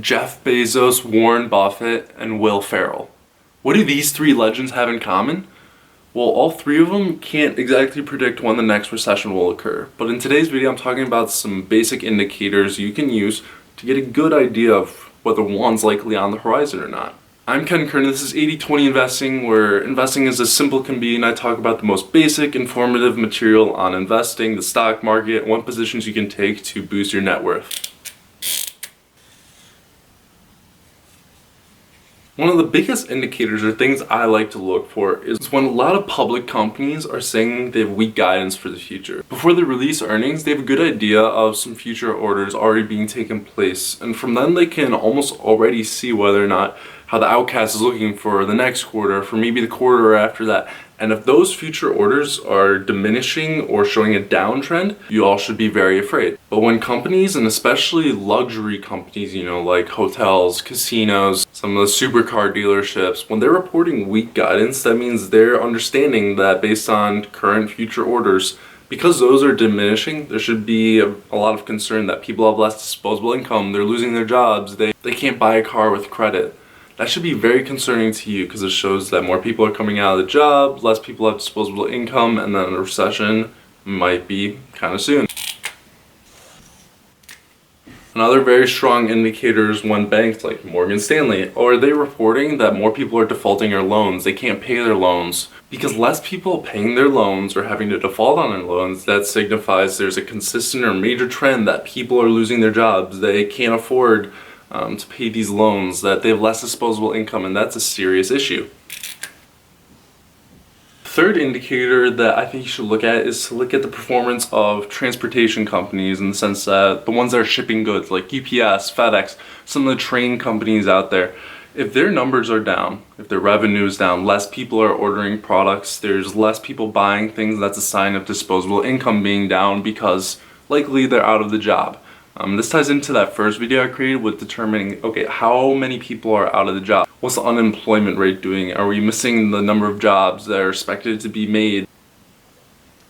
Jeff Bezos, Warren Buffett, and Will Ferrell. What do these three legends have in common? Well, all three of them can't exactly predict when the next recession will occur. But in today's video, I'm talking about some basic indicators you can use to get a good idea of whether one's likely on the horizon or not. I'm Ken Kernen. This is 80/20 investing, where investing is as simple can be, and I talk about the most basic, informative material on investing, the stock market, and what positions you can take to boost your net worth. One of the biggest indicators or things I like to look for is when a lot of public companies are saying they have weak guidance for the future. Before they release earnings, they have a good idea of some future orders already being taken place, and from then they can almost already see whether or not how the outcast is looking for the next quarter, for maybe the quarter after that. And if those future orders are diminishing or showing a downtrend, you all should be very afraid. But when companies, and especially luxury companies, like hotels, casinos, some of the supercar dealerships, when they're reporting weak guidance, that means they're understanding that based on current future orders, because those are diminishing, there should be a lot of concern that people have less disposable income, they're losing their jobs, they can't buy a car with credit. That should be very concerning to you because it shows that more people are coming out of the job, less people have disposable income, and then a recession might be kind of soon. Another very strong indicator is when banks like Morgan Stanley, are they reporting that more people are defaulting their loans, they can't pay their loans. Because less people paying their loans or having to default on their loans, that signifies there's a consistent or major trend that people are losing their jobs, they can't afford to pay these loans, that they have less disposable income, and that's a serious issue. Third indicator that I think you should look at is to look at the performance of transportation companies, in the sense that the ones that are shipping goods like UPS, FedEx, some of the train companies out there. If their numbers are down, if their revenue is down, less people are ordering products, there's less people buying things, that's a sign of disposable income being down because likely they're out of the job. This ties into that first video I created with determining, okay, how many people are out of the job? What's the unemployment rate doing? Are we missing the number of jobs that are expected to be made?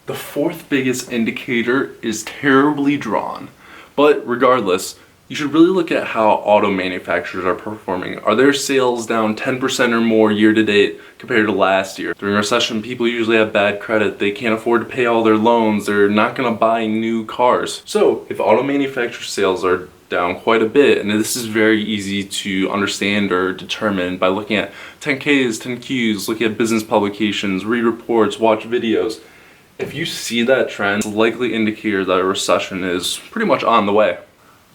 The fourth biggest indicator is terribly drawn, but regardless, you should really look at how auto manufacturers are performing. Are their sales down 10% or more year to date compared to last year? During a recession, people usually have bad credit. They can't afford to pay all their loans. They're not going to buy new cars. So if auto manufacturer sales are down quite a bit, and this is very easy to understand or determine by looking at 10Ks, 10Qs, look at business publications, read reports, watch videos. If you see that trend, it's a likely indicator that a recession is pretty much on the way.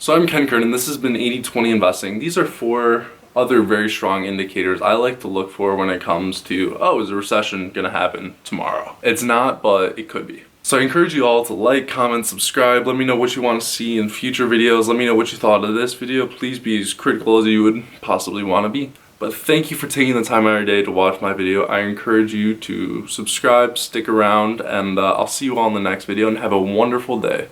So I'm Ken Kernen, this has been 80/20 investing. These are 4 other very strong indicators I like to look for when it comes to, is a recession gonna happen tomorrow? It's not, but it could be. So I encourage you all to like, comment, subscribe. Let me know what you want to see in future videos. Let me know what you thought of this video. Please be as critical as you would possibly want to be. But thank you for taking the time out of your day to watch my video. I encourage you to subscribe, stick around, and I'll see you all in the next video, and have a wonderful day.